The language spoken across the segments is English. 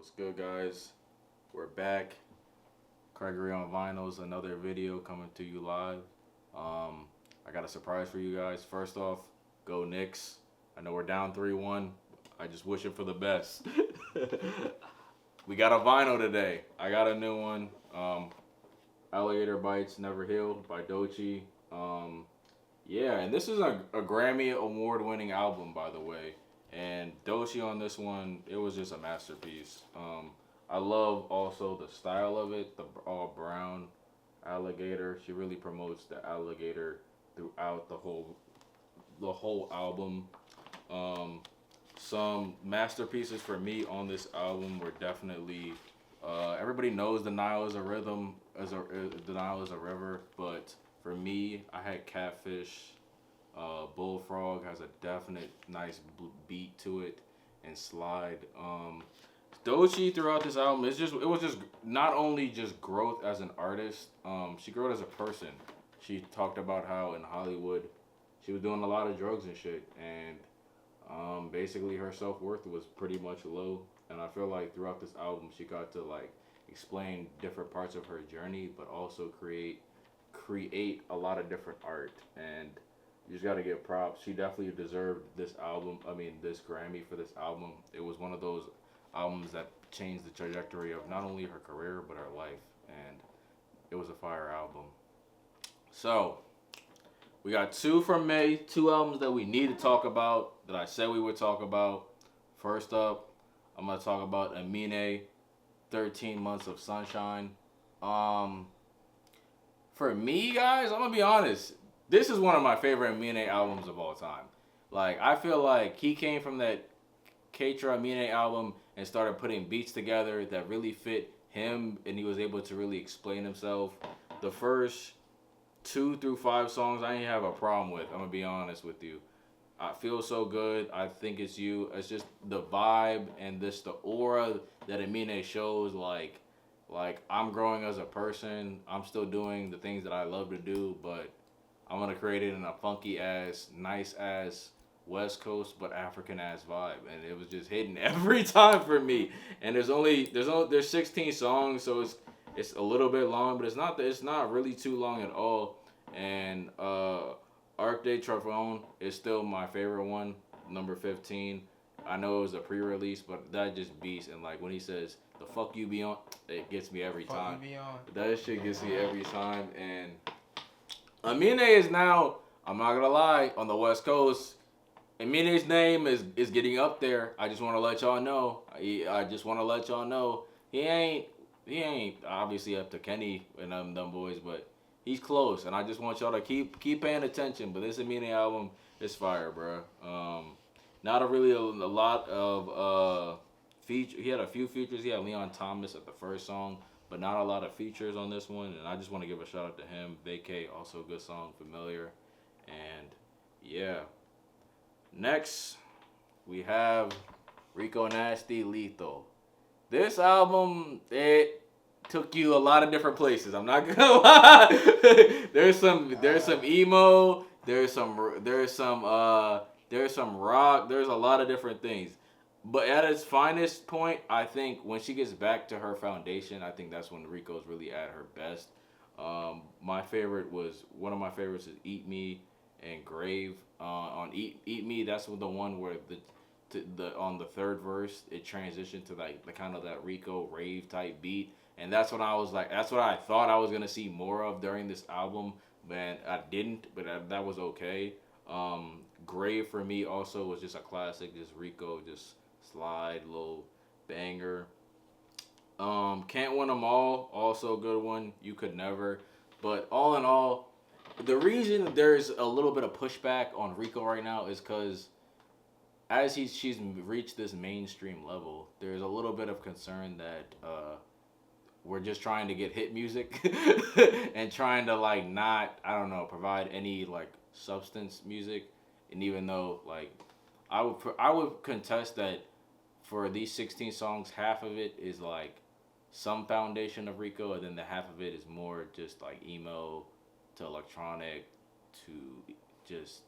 What's good, guys? We're back. Gregory on Vinyls, another video coming to you live. I got a surprise for you guys. First off, go Knicks. I know we're down 3-1. I just wish it for the best. We got a vinyl today. I got a new one. Alligator Bites Never Healed by Doechii. Yeah, and this is a Grammy award-winning album, by the way. And Doechii on this one, it was just a masterpiece. I love also the style of it, the all brown alligator. She really promotes the alligator throughout the whole album. Some masterpieces for me on this album were definitely. Everybody knows the Nile is a rhythm, the Nile is a river, but for me, I had Catfish. Bullfrog has a definite nice beat to it, and Slide. Doechii throughout this album, it was just not only just growth as an artist. She grew as a person. She talked about how in Hollywood, she was doing a lot of drugs and shit, and basically her self-worth was pretty much low. And I feel like throughout this album, she got to like explain different parts of her journey, but also create a lot of different art. And you just got to give props. She definitely deserved this album. I mean, this Grammy for this album. It was one of those albums that changed the trajectory of not only her career but her life, and it was a fire album. So we got two from May, two albums that we need to talk about, that I said we would talk about. First up, I'm gonna talk about Amine, 13 Months of Sunshine. For me, guys, I'm gonna be honest. This is one of my favorite Amine albums of all time. Like, I feel like he came from that Keitra Amine album and started putting beats together that really fit him, and he was able to really explain himself. The first 2 through 5 songs I ain't have a problem with. I'm gonna be honest with you. I Feel So Good, I Think It's You. It's just the vibe and the aura that Amine shows. Like I'm growing as a person. I'm still doing the things that I love to do, but I'm gonna create it in a funky ass, nice ass West Coast but African ass vibe, and it was just hitting every time for me. And there's 16 songs, so it's a little bit long, but it's not really too long at all. And Arc de Triomphe is still my favorite one, number 15. I know it was a pre-release, but that just beats. And like when he says the fuck you be on, it gets me every time. Fuck you be on. That shit gets me every time. And Amine is now, I'm not gonna lie, on the West Coast. Amine's name is getting up there. I just want to let y'all know. I just want to let y'all know he ain't obviously up to Kenny and them boys, but he's close. And I just want y'all to keep paying attention. But this Amine album is fire, bro. Not a lot of feature. He had a few features. He had Leon Thomas at the first song, but not a lot of features on this one. And I just want to give a shout out to him. Vacate, also a good song, Familiar, and yeah. Next, we have Rico Nasty, Lethal. This album, it took you a lot of different places. I'm not gonna lie. There's some emo. There's some rock. There's a lot of different things. But at its finest point, I think when she gets back to her foundation, I think that's when Rico's really at her best. One of my favorites is Eat Me and Grave. On Eat Me, that's the one where on the third verse it transitioned to like the kind of that Rico rave type beat, and that's what I thought I was gonna see more of during this album, but I didn't. But that was okay. Grave for me also was just a classic, just Rico, just slide, little banger. Can't Win 'Em All, also a good one. You Could Never. But all in all, the reason there's a little bit of pushback on Rico right now is because as she's reached this mainstream level, there's a little bit of concern that we're just trying to get hit music and trying to like not, I don't know, provide any like substance music. And even though like I would contest that for these 16 songs, half of it is like some foundation of Rico, and then the half of it is more just like emo to electronic to just,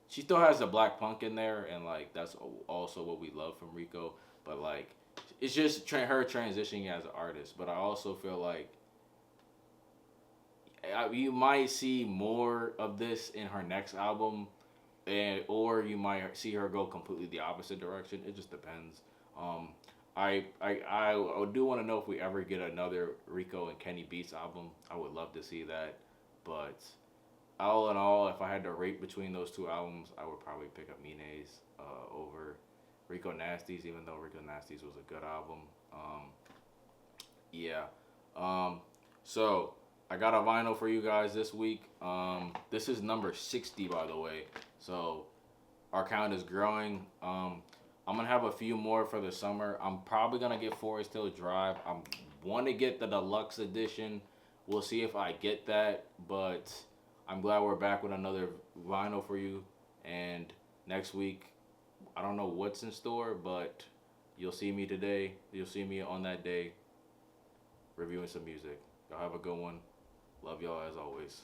she still has the black punk in there, and like that's also what we love from Rico, but like it's just her transitioning as an artist. But I also feel like you might see more of this in her next album, and or you might see her go completely the opposite direction. It just depends. Um, I do want to know if we ever get another Rico and Kenny Beats album. I would love to see that, but all in all, if I had to rate between those two albums, I would probably pick up Mine's over Rico Nasty's, even though Rico Nasty's was a good album. Yeah. Um, so I got a vinyl for you guys this week. This is number 60, by the way. So our count is growing. I'm gonna have a few more for the summer. I'm probably gonna get Forest Hill Drive. I want to get the deluxe edition. We'll see if I get that, but I'm glad we're back with another vinyl for you. And next week, I don't know what's in store, but you'll see me today. You'll see me on that day reviewing some music. Y'all have a good one. Love y'all as always.